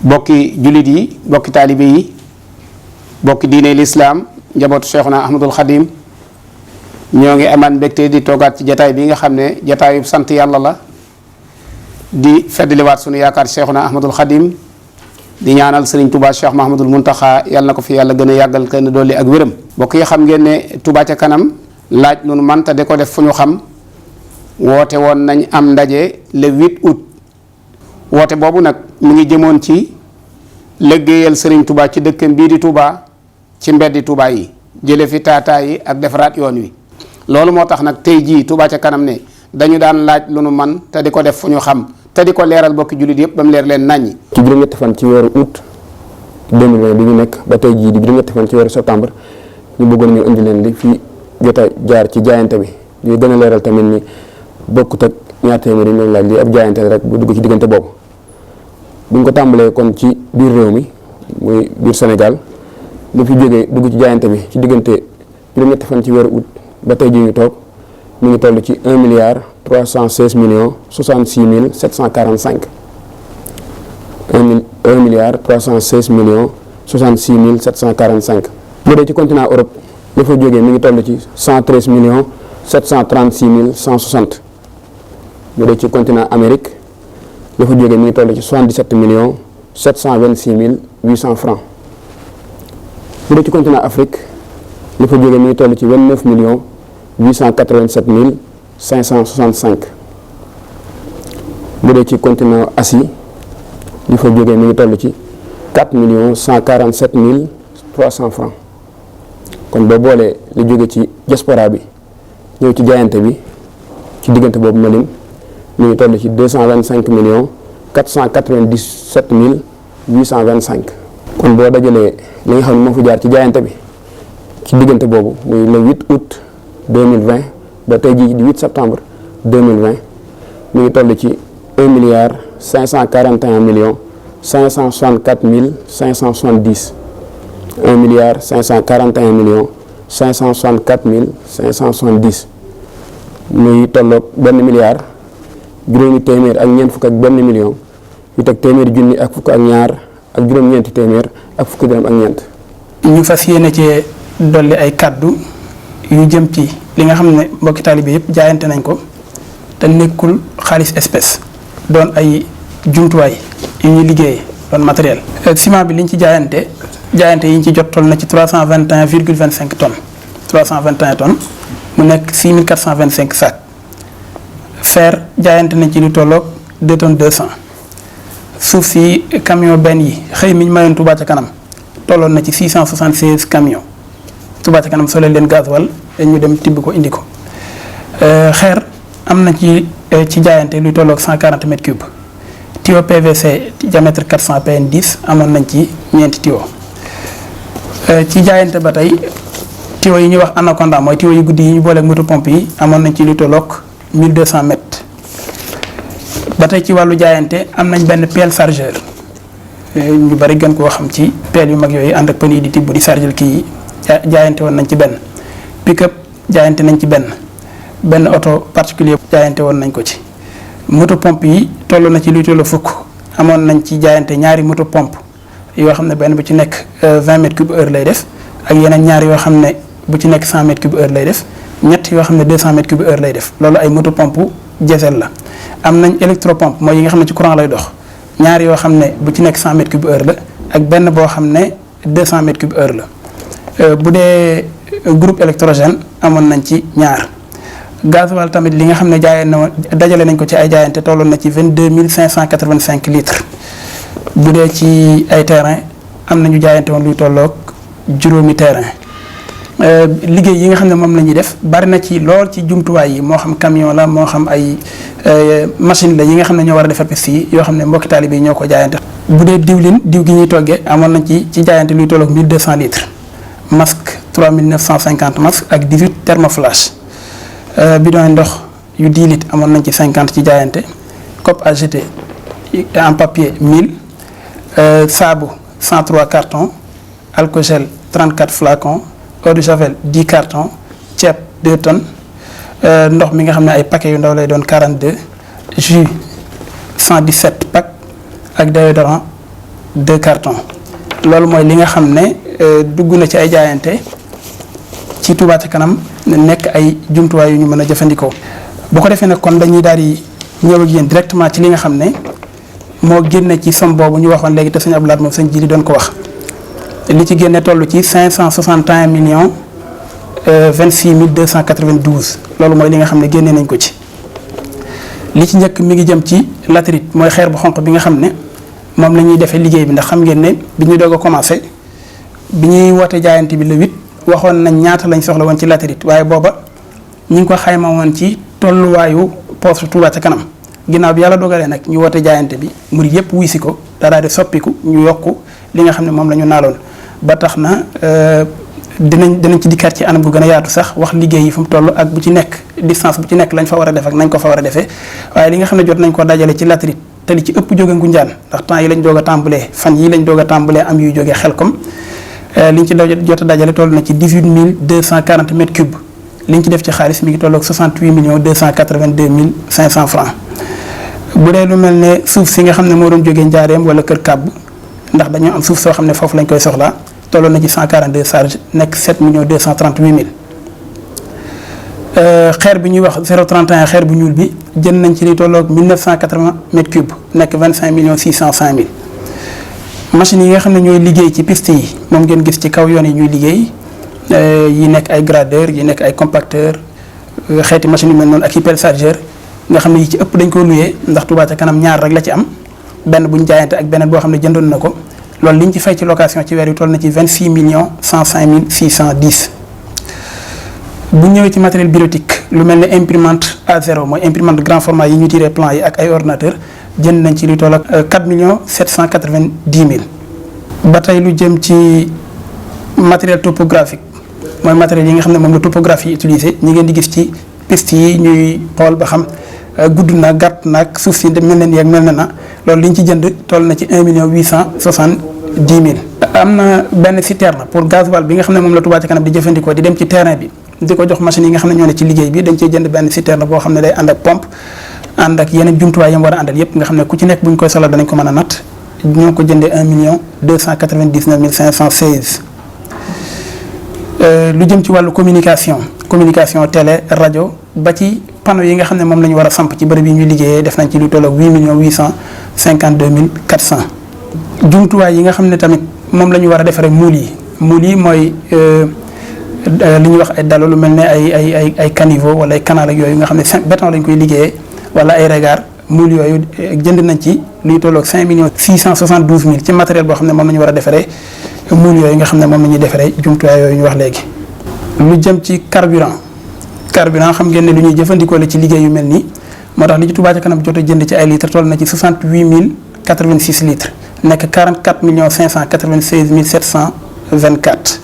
bokki jullit yi bokki taalibe yi bokki diine lislaam njabootu Cheikhuna Ahmadul Xadim ñoo ngi amaan mbégte di toogaat ci jataay bi nga xam ne jataayub sant yàlla la di feddliwaat sunu yaakaar Cheikhuna Ahmadul Xadim di ñaanal Sëriñ Touba Cheikh Mahamadul Muntaxa yàlla na ko fi yàlla gën a yàggal kenn dolli ak wéram. mbokk yi xam ngeen ne Touba ca kanam laaj lu nu man te di ko def fu ñu xam woote woon nañ am ndaje le 8 août woote boobu nag mu ngi jëmoon ci liggéeyal Sëriñ Touba ci dëkkam bii di Touba ci mbeddi Touba yi jële fi taataa yi ak defaraat yoon wi. loolu moo tax nag tey jii Touba ca kanam ne dañu daan laaj lu nu man te di ko def fu ñu xam te di ko leeral bokki jullit yëpp ba mu leer leen naññi. ci juróom-ñetti fan ci weeru août 2020 bi ñu nekk ba tey jii di juróom-ñetti fan ci weeru septembre ñu bëggoon ñu indi leen li fi jot a jaar ci jaayante bi di gën a leeral tamit ni bokkut ak ñaar téeméeri ñu laaj li ab jaayante rek bu dugg ci diggante boobu. buñ ko tàmbalee kon ci biir réew mi muy biir Sénégal lu fi jógee dugg ci jaayante bi ci diggante juróom-ñetti fan ci weeru août ba tey jii ñu toog mu ngi toll ci 1 milliard 316 millions 66 mille 745 1 milliard 316 millions 66 mille 745. bu dee ci continent Europe li fa jógee mi ngi toll ci 113 millions 736 mille 160 bu dee ci continent Amérique li fa jógee mi ngi toll ci 77 millions 726 mille 800 francs. bu dee ci continent Afrique li fa jógee mi ngi toll ci 29 millions 887 mille 565. bu dee ci continent Asie li fa jógee mi ngi toll ci 4 millions 147 mille 300 francs. kon boo boolee li jóge ci diaspora bi ñëw ci jaayante bi ci diggante boobu ma lim mi ngi toll ci 225 millions 497 mille 825. kon boo dajalee li nga xam ne moo fi jaar ci jaayante bi ci diggante boobu muy le 8 août 2020 ba tey jii di 8 septembre 2020 mi ngi toll ci 1 milliard 541 millions 564 mille 570. 1 milliard 541 millions 564 mille 570 muy tolloog benn milliard juróomi téeméer ak ñeent fukk ak benn million yu teg téeméeri junni ak fukk ak ñaar ak juróom-ñeenti téeméer ak fukki dërëm ak ñeent. ñu fas yéene cee dolli ay kàddu yu jëm ci li nga xam ne mbokki taalibe yëpp jaayante nañ ko te nekkul xaalis espèce doon ay jumtuwaay yu ñuy liggéeyee doon matériel. ciment bi liñ ci jaayante yi ñu ci jot toll na ci 321,25 tonnes 321 tonnes mu nekk 6425 sacs. fer jaayante nañ ci lu tolloog 2 tonnes 200 suuf si camion benn yi xëy mi ñu mayoon Touba ca kanam tolloon na ci 676 camions Touba ca kanam soo leen gasoil ñu dem tibb ko indi ko. xeer am na ci jaayante lu tolloog 140 mètres cubes tuyau PVC diamètre 400 PN10 amoon nañ ci ñeenti tuyau. ci jaayante ba tey tuyau yi ñuy wax anaconda mooy tuyau yu guddi yi ñu booleeg moto pompe yi amoon nañ ci lu tolloog 1200 mètres. ba tey ci wàllu jaayante am nañ benn pelle chargeur ñu bari gën koo xam ci pelle yu mag yooyu ànd ak pën yi di tibb di chargeur kii yi jaayante woon nañ ci benn. pick-up jaayante nañ ci benn oto particulier jaayante woon nañ ko ci. moto pompe yi toll na ci luy toll fukk amoon nañ ci jaayante ñaari moto pompe yoo xam ne benn bu ci nekk 20 mètres cube heure lay def ak yeneen ñaari yoo xam ne bu ci nekk 100 mètres cube heure lay def ñett yoo xam ne 200 mètres cube heure lay def loolu ay moto pompe diesel la. am nañ électropompe mooy yi nga xam ne ci courant lay dox ñaari yoo xam ne bu ci nekk 100 mètres cube heure la ak benn boo xam ne 200 mètres cube heure la. bu dee groupe électrogène amoon nañ ci ñaar. gasoil tamit li nga xam ne dajale nañ ko ci ay jaayante tolloon na ci 22 585 litres. bu dee ci ay terrain am nañu jaayante woon luy tolloog juróomi terrain. liggéey yi nga xam ne moom la ñuy def bari na ci lool ci jumtuwaay yi moo xam camion la moo xam ay machine la yi nga xam ne ñoo war a defar piste yi yoo xam ne mbokki taalibe yi ñoo ko jaayante. bu dee diw gi ñuy toggee amoon nañ ci jaayante luy tolloog 1200 litres. masque 3950 masques ak 18 thermoflash. bidon ndox yu 10 litres amoon nañ ci 50 ci jaayante. cope à jeter en papier 1000. saabu 103 cartons. alcogel 34 flacons. eau de javel 10 cartons. ceeb 2 tonnes. ndox mi nga xam ne ay paquets yu ndaw lay doon 42. jus 117 packs ak déodorant 2 cartons loolu mooy li nga xam ne dugg na ci ay jaayante ci Touba ca kanam nekk ay jumtuwaay yu ñu mën a jëfandikoo. bu ko defee nag kon dañuy daal di ñëw ak yéen directement ci li nga xam ne moo génne ci somme boobu ñu waxoon léegi te sëñ Abdou Lahad moom sëñ Jili doon ko wax li ci génne toll ci 561 millions 26 292 loolu mooy li nga xam ne génne nañ ko ci. li ci njëkk mi ngi jëm ci latérite mooy xeer bu xonq bi nga xam ne moom la ñuy defee liggéey bi ndax xam ngeen ne bi ñuy doog a commencé bi ñuy woote jaayante bi le 8 waxoon nañ ñaata lañ soxla woon ci latérite waaye booba ñu ngi ko xayma woon ci tolluwaayu poste Touba ca kanam ginnaaw bi yàlla dogalee nag ñu woote jaayante bi murid yëpp wuy si ko daal di soppiku ñu yokku li nga xam ne moom la ñu naaloon ba tax na dinañ ci dikkaat ci anam gu gën a yaatu sax wax liggéey yi fu mu toll ak bu ci nekk distance bu ci nekk lañ fa war a def ak nañ ko fa war a defee waaye li nga xam ne jot nañ ko dajale ci latérite te li ci ëpp jóge Ngunjaan ndax temps yi lañ doog a tàmbalee fan yi lañ doog a tàmbalee am yuy jógee Xelkom liñ ci jot a dajale toll na ci 18 240 mètres cubes liñ ci def ci xaalis mi ngi toll ak 68 282 500 francs bu dee lu mel ne suuf si nga xam ne moo doon jógee Njaareem wala Kër Kàbb ndax dañoo am suuf soo xam ne foofu lañ koy soxlaa tolloon na ci 142 charges nekk 7 238 000 xeer bi ñuy wax 031 xeer bu ñuul bi jënd nañ ci li tolloog 1980 mètres cubes nekk 25 605 000 machines yi nga xam ne ñooy liggéey ci piste yi moom ngeen gis ci kaw yoon yi ñuy liggéey yi nekk ay gradeur yi nekk ay compacteur xeeti machines yu mel noonu ak i pelle chargeur nga xam ne yi ci ëpp dañ ko luyee ndax Touba ca kanam ñaar rek la ci am benn buñ jaayante ak beneen boo xam ne jëndoon na ko loolu liñ ci fay ci location ci weer yi toll na ci 26 105 610 bu ñëwee ci matériel bureautique lu mel ne imprimante A0 mooy imprimante grand format yi ñu tiré plan yi ak ay ordinateur jënd nañ ci lu toll ak 4 790 000 ba tey lu jëm ci matériel topographique mooy matériel yi nga xam ne moom la topographie yi utilisé ñi ngeen di gis ci piste yi ñuy xool ba xam gudd na gàtt nag suuf si mel na nii ak mel na loolu liñ ci jënd toll na ci 1 870 000. am na benn citerne pour gasoil bi nga xam ne moom la Touba ca kanam di jëfandikoo di dem ci terrain bi di ko jox machine yi nga xam ne ñoo ne ci liggéey bi dañ cee jënd benn citerne boo xam ne day ànd ak pompe ànd ak yeneen jumtuwaay yam war a àndal yépp nga xam ne ku ci nekk bu ñu koy soxla danañ ko mën a natt ñoo ko jëndee 1 299 516. lu jëm ci wàllu communication télé rajo ba ci panneau yi nga xam ne moom la ñu war a samp ci bërëb yi ñuy liggéeyee def nañ ci lu toll ak 8 852 400. jumtuwaay yi nga xam ne tamit moom la ñu war a defaree muul yi mooy li ñuy wax ay dalo lu mel ne ay caniveau wala ay canal ak yooyu nga xam ne béton lañ koy liggéeyee wala ay regard muul yooyu jënd nañ ci luy toll ak 5 672 000 ci matériel boo xam ne moom la ñu war a defaree muul yooyu nga xam ne moom la ñuy defaree jumtuwaay yooyu ñu wax léegi. lu jëm ci carburant xam ngeen ne lu ñuy jëfandikoo la ci liggéey yu mel nii moo tax li ci Touba ca kanam jot a jënd ci ay litres toll na ci 68 086 litres nekk 44 596 724.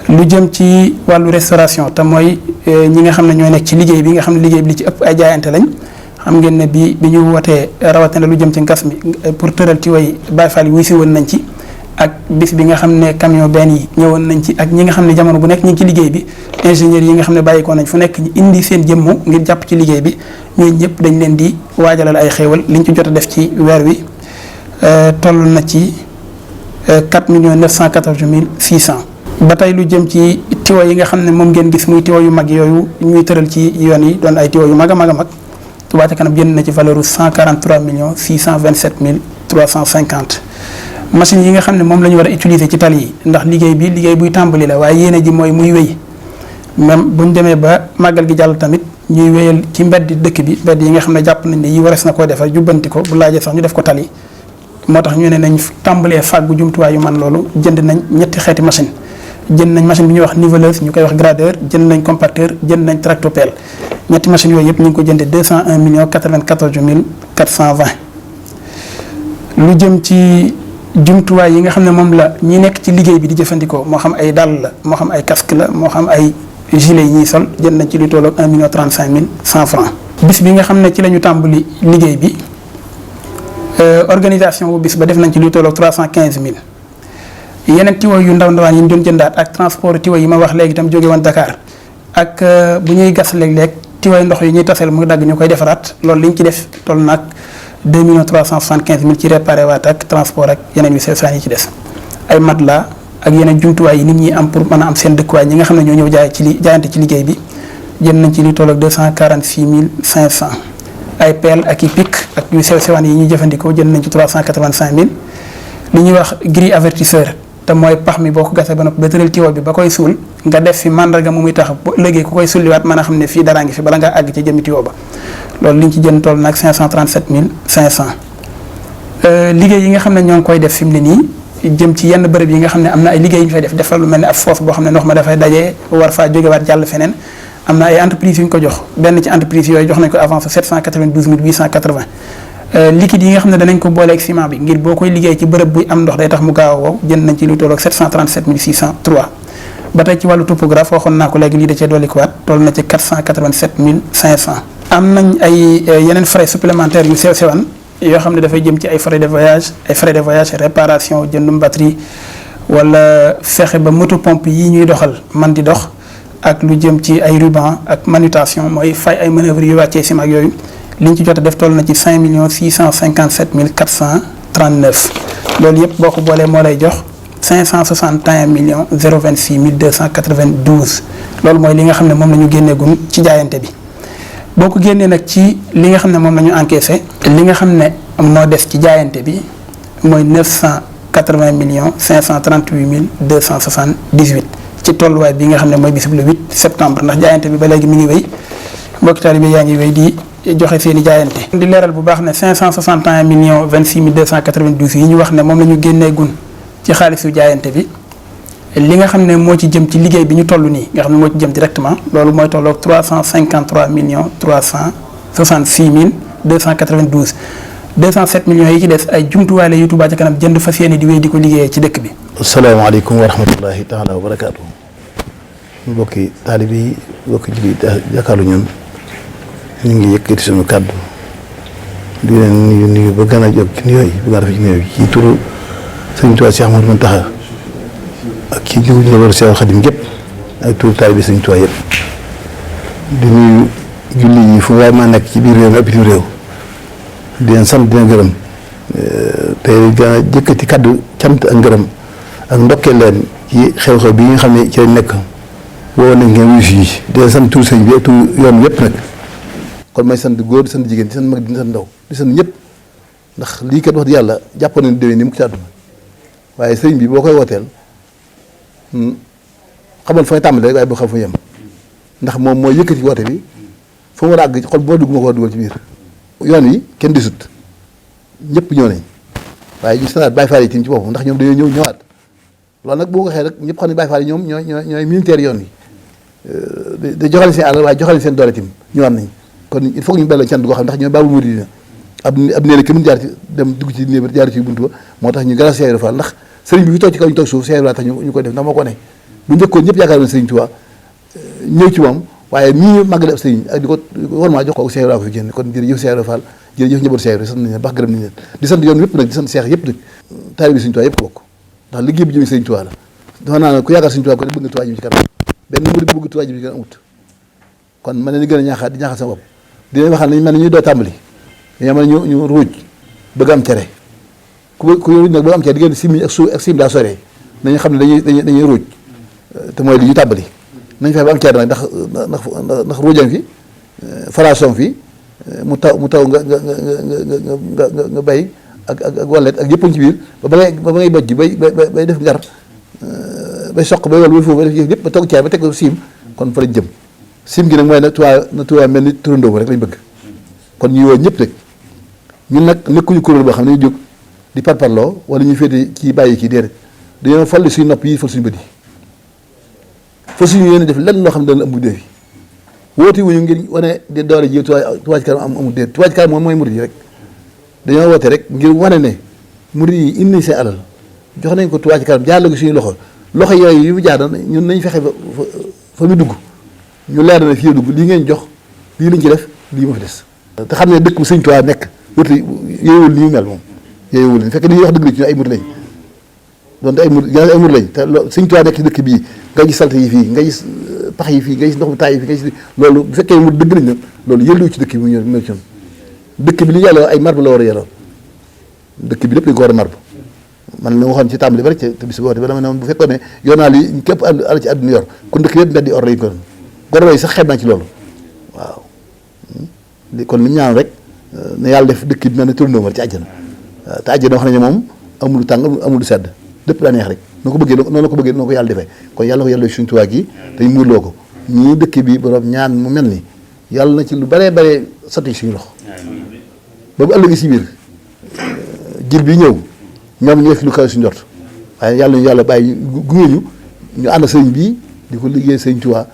lu jëm ci wàllu restauration te mooy ñi nga xam ne ñoo nekk ci liggéey bi nga xam ne liggéey bi li ci ëpp ay jaayante lañ xam ngeen ne bi ñu wootee rawatina lu jëm ci ngas mi pour tëral ci way Baye Fall yi wuy si woon nañ ci ak bis bi nga xam ne camion benn yi ñëwoon nañ ci ak ñi nga xam ne jamono bu nekk ñu ngi ci liggéey bi ingénieurs yi nga xam ne bàyyikoo nañ fu nekk indi seen jëmmu ngir jàpp ci liggéey bi ñooñu ñëpp dañ leen di waajalal ay xéewal liñ ci jot a def ci weer wi toll na ci 4 914 600. ba tey lu jëm ci tiwo yi nga xam ne moom ngeen gis muy tiwo yu mag yooyu ñuy tëral ci yoon yi doon ay tiwo yu mag a mag Touba ca kanam jënd na ci valeur 143 627 350. machine yi nga xam ne moom la ñu war a utiliser ci tali yi ndax liggéey buy tàmbali la waaye yéene ji mooy muy wéy même bu ñu demee ba màggal gi jàll tamit ñuy wéyal ci mbedd dëkk bi mbedd yi nga xam ne jàpp nañ ne yi warees na koo defar jubbanti ko bu laajee sax ñu def ko tali moo tax ñu ne nañ tàmbalee fàggu jumtuwaay yu man loolu jënd nañ ñetti xeeti machine jënd nañ machine bi ñuy wax niveleuse ñu koy wax gradeur jënd nañ compacteur jënd nañ tractopelle ñetti machines yooyu yëpp ñu ngi ko jëndee 201 094 420. lu jëm ci jumtuwaay yi nga xam ne moom la ñi nekk ci liggéey bi di jëfandikoo moo xam ay dàll la moo xam ay casque la moo xam ay gilet yi ñuy sol jënd nañ ci lu tolloog 1 035 100 francs. bis bi nga xam ne ci la ñu tàmbali liggéey bi organisation bu bis ba def nañ ci lu tolloog 315 000. yeneen tiwo yu ndawaan yi ñu doon jëndaat ak transport tiwo yi ma wax léegi itam jóge woon Dakar ak bu ñuy gas léeg-léeg tiwo ndox yi ñuy taseel mu dagg ñu koy defaraat loolu liñ ci def toll nag 2 375 000 ci réparé waat ak transport ak yeneen yu sew yi ci des. ay matelas ak yeneen jumtuwaay yi nit ñi am pour mën a am seen dëkkuwaay ñi nga xam ne ñoo ñëw jaayante ci liggéey bi jënd nañ ci li toll ak 246 500. ay pelle ak i pic ak yu sew sewaan yi ñuy jëfandikoo jënd nañ ci 385 000. li ñuy wax grille avertisseur te mooy pax mi boo ko gasee ba noppi ba tëral tiwo bi ba koy suul nga def fi mandarga mu muy tax bu ëllëgee ku koy sulliwaat mën a xam ne fii daraa ngi fi bala ngaa àgg ci jëmi tiwo ba loolu li ñu ci jënd toll nag 537 500. liggéey yi nga xam ne ñoo ngi koy def fi mu ne nii jëm ci yenn bërëb yi nga xam ne am na ay liggéey yu ñu fay def defal lu mel ne ab foos boo xam ne ndox ma dafay dajee war faa jógewaat jàll feneen am na ay entreprise yu ñu ko jox benn ci entreprise yooyu jox nañ ko avance 792 880. liquide yi nga xam ne danañ ko booleeg ciment bi ngir boo koy liggéey ci bërëb buy am ndox day tax mu gaaw a wow jënd nañ ci lu tolloog 737 603. ba tey ci wàllu topographe waxoon naa ko léegi lii da cee dolli ko waat toll na ci 487 500. am nañ ay yeneen frais supplémentaires yu sew sewaan yoo xam ne dafay jëm ci ay frais de voyage réparation jëndum batterie wala fexe ba moto pompe yi ñuy doxal man di dox ak lu jëm ci ay ruban ak manutention mooy fay ay manœuvres yu wàccee ciment ak yooyu. li ñu ci jot a def toll na ci 5 657 439 loolu yëpp boo ko boolee moo lay jox 561 026 292 loolu mooy li nga xam ne moom la ñu génneegum ci jaayante bi. boo ko génnee nag ci li nga xam ne moom la ñu encaissé li nga xam ne moo des ci jaayante bi mooy 980 538 278 ci tolluwaay bi nga xam ne mooy bisub le 8 septembre ndax jaayante bi ba léegi mi ngi wéy mbokki taalibe yaa ngi wéy di joxe seen i jaayante. di leeral bu baax ne 561 26 292 yi ñu wax ne moom la ñu génnee gun ci xaalisu jaayante bi li nga xam ne moo ci jëm ci liggéey bi ñu toll nii nga xam ne moo ci jëm directement loolu mooy tolloog 353 366 292 207 millions yi ci des ay jumtuwaay la yu Touba ca kanam jënd fas yéene di wéy di ko liggéeyee ci dëkk bi. asalaamaaleykum wa rahmatullahi taala wa barakaatu. mbokki taalibe yi mbokki jullit jàkkaarloo ñun ñu ngi yëkkati suñu kàddu di leen nuyu ba gën a jóg ci nuyoo yi ba gën a def ci nuyoo yi ci turu Sëriñ Tuubaa Cheikh Ahmadou Mountakha ak ci jiwu ñu war Seex Xadim gépp ak turu taalibe Sëriñ Tuubaa yëpp di nuyu julli yi fu waaye maa nekk ci biir réew mi ak bitim réew di leen sant di leen gërëm te gën a jëkkati kàddu cant ak ngërëm ak ndokkee leen ci xew-xew bi nga xam ne ci lañ nekk woo nañ ngeen wuyu si di leen sant turu sëñ bi ak turu yoon yëpp nag kon may sant góor di sant jigéen di sant mag di sant ndaw di sant ñëpp ndax lii kat wax di yàlla jàppoon nañu déwén ni mu ci àdduna waaye sëriñ bi boo koy wooteel xamal fa nga tàmbali rek waaye boo xam fa yem ndax moom mooy yëkkati woote bi fa mu war a àgg xol boo dugg ma ko war a dugal ci biir yoon wi kenn di sut ñëpp ñëw nañ waaye ñu santaat Baye Fall yi tim ci boppam ndax ñoom dañoo ñëwaat loolu nag boo ko waxee rek ñëpp xam ne Baye Fall yi ñoom ñooy militaire yoon wi da joxale seen àll waaye joxale seen doole tim ñëwaat nañ kon il faut que ñu belloo cant goo xam ndax ñooy baabu murid ab néeg ki mun jaar ci dem dugg ci néeg jaar ci buntu ba moo tax ñu gën a Cheikh Ibra Fall ndax sëriñ bi fi toog ci kaw ñu toog suuf Cheikh Ibra tax ñu koy def ndax moo ko ne bu njëkkoon ñëpp yaakaar woon sëriñ Tuubaa ñëw ci moom waaye mii màggale ab sëriñ ak di ko war maa jox ko Cheikh Ibra ko fi génn kon jërëjëf Cheikh Ibra Fall jërëjëf njabootu Cheikh Ibra sant nañ leen baax gërëm nañ leen di sant yoon yëpp nag di sant Cheikh yëpp nag taalibe Sëriñ Tuubaa yëpp ko bokk ndax liggéey bi jëm Sëriñ Tuubaa la dafa naa ku yaakaar Sëriñ Tuubaa ko ne bëgg nga Tuubaa jëm ci kanam benn murid bu bëgg Tuubaa jëm ci kanam amut kon ma ne ni gën a ñaaxaat di ñaaxaat sama bopp dinañ waxal nañ mel ne ñuy doo tàmbali dañoo mën a ñu ruuj bëgg am cere ku ruuj nag bëgg am cere diggante sim ak suuf ak sim daa soree nañu xam ne dañuy ruuj te mooy li ñu tàmbali nañ fexe ba am cere nag ndax ruujam fi faration fi mu taw nga bay ak wallet ak yëpp ci biir ba ngay bojj bay def ngar bay soq bay wal bay foofu bay def yëpp ba toog cere ba teg ko siim kon fa lañ jëm sim gi nag mooy na tuwaa mel ni turandoo rek lañ bëgg kon ñuy woo ñëpp rek ñun nag nekkuñu kuréel boo xam ne ñu jóg di parparloo wala ñuy féete ci bàyyi kii déedéet dañoo folli suñu nopp yi fal suñu bët yi fa suñu yéene def lenn loo xam ne dana ëmb dee fi woote wuñu ngir wane di doole ji Touba Ca Kanam amul déet Touba Ca Kanam moom mooy murid yi rek dañoo woote rek ngir wane ne murid yi indi nañ seen alal jox nañ ko Touba Ca Kanam jaarale ko suñu loxo yooyu yu mu jaar ñun nañ fexe fa mu dugg ñu leer na fii dugg lii ngeen jox lii lañ ci def lii ma fi des te xam ne dëkk bu Sëñ Tuubaa nekk wërte yooyuwul ni ñu mel moom yooyuwul fekk dañuy wax dëgg la ci ay murid lañ donte ay murid lañ te Sëñ Tuubaa nekk ci dëkk bii nga gis salte yi fii nga gis pax yi fii nga gis ndox mu taay yi fii nga gis loolu bu fekkee mu dëgg lañ nag loolu yëlluwu ci dëkk bi mu ñëw ci dëkk bi li yàlla ay marbre la war a yelloo dëkk bi lépp dañ ko war a marbre man mi waxoon ci tàmbali bari te bis boote ba dama ne bu fekkoon ne yor naa li képp ala ci àdduna yor kon dëkk yëpp mbedd di or lañ ko doon gorobay sax xeeb naa ci loolu waaw kon li ñu ñaan rek ne yàlla def dëkk bi mel ne tournée war ci àjjana te àjjana wax nañu moom amul lu tàng amul lu sedd lépp daa neex rek noo ko bëggee noonu la ko bëggee noonu ko yàlla defee kon yàlla na ko yàlla suñu Tuubaa gi te ñu muurloo ko ñii dëkk bi borom ñaan mu mel ni yàlla na ci lu baree baree sotti suñu loxo ba bu ëllëgee si biir jil bi ñëw ñoom ñu def lu kaw suñu njort waaye yàlla ñu yàlla bàyyi gunge ñu ànd sëriñ bii di ko liggéey sëriñ Tuubaa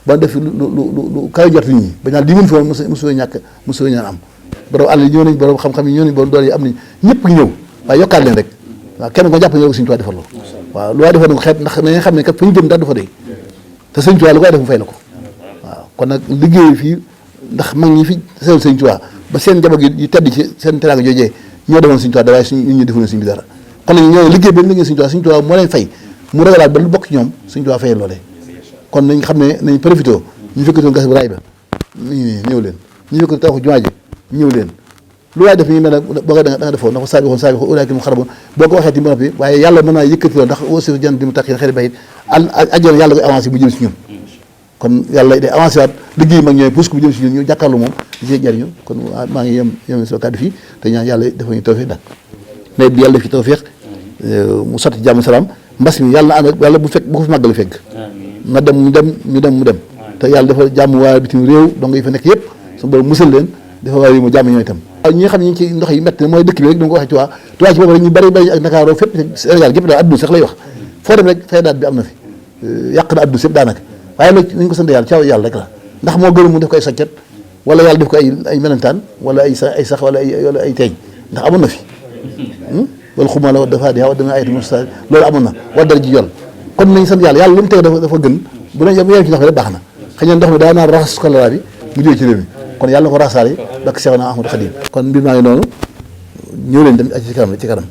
ba def lu kaw njort nit ñi ba ñaan lii mën fi woon mosoo ñàkk mosoo ñaan am borom àll yi ñëw nañ borom xam-xam yi ñëw nañ borom doole yi am nañ ñëpp ngi ñëw waaye yokkaat leen rek waaw kenn ko jàpp ne yow sëriñ Tuubaa defal la waaw lu waay defoon nga xeet ndax nañu xam ne kat fa ñu jëm daal du fa dee te sëriñ Tuubaa lu koy def mu fay la ko waaw kon nag liggéey fii ndax mag ñi fi seen sëriñ Tuubaa ba seen njaboot yi tedd ci seen teraanga joojee ñoo defoon sëriñ Tuubaa da waaye suñu ñu defoon sëriñ bi dara kon nag ñoo liggéey ba liggéey sëriñ Tuubaa moo leen fay mu ragalaat ba lu bokk ci ñoom sëriñ Tuubaa fayee loolee kon nañ xam ne nañ profité ñu fekkatoon gas bi raay ba ñëw leen ñu fekkatoon tawaxu jumaa ji ñëw leen lu waay def ñu mel ne boo ko da nga defoon na ko saabixoon ulaa'ika hum xaraboon boo ko waxee ti ba noppi waaye yàlla mën naa yëkkati loolu ndax aussi jan di mu tax xëy bayit àjjana yàlla koy avancé bu jëm si ñun kon yàlla day avancé waat liggéey mag ñooy pousse ko bu jëm si ñun ñu jàkkaarlu moom di see jariñu kon maa ngi yem soo kàddu fii te ñaan yàlla dafa ñu tawfeex daal nawet bi yàlla def ci tawfeex mu sotti ci jàmm salaam mbas mi yàlla na ànd yàlla bu ko fi màggal fekk na dem mu dem te yàlla dafa jàmm waa bitim réew donc yi fa nekk yëpp su borom musal leen dafa waa yi mu jàmm ñooy itam waaw ñi nga xam ne ñi ci ndox yi métti mooy dëkk bi rek du nga ko waxee Tuubaa ci boobu rek ñu bari ak Ndakaaru fépp Sénégal gépp daal adduna sax lay wax foo dem rek fay daat bi am na fi yàq na adduna sépp daanaka waaye nag nañ ko sant yàlla caaw yàlla rek la ndax moo gënu mu def ko ay soccet wala yàlla def ko ay melentaan wala ay sax wala ay teeñ ndax amoon na fi wala xuma la dafa di dama ayatu musta loolu amoon na wala dara ji yoon kon nañ sant yàlla lu mu teg dafa gën bu ne yem ci ndox mi rek baax na xëy na ndox mi daa naan raxas choléra bi mu jógee ci réew mi kon yàlla na ko raxasaale bakk Seexuna Ahmadu Xaadim kon mbir maa ngi noonu ñëw leen dem ci kanam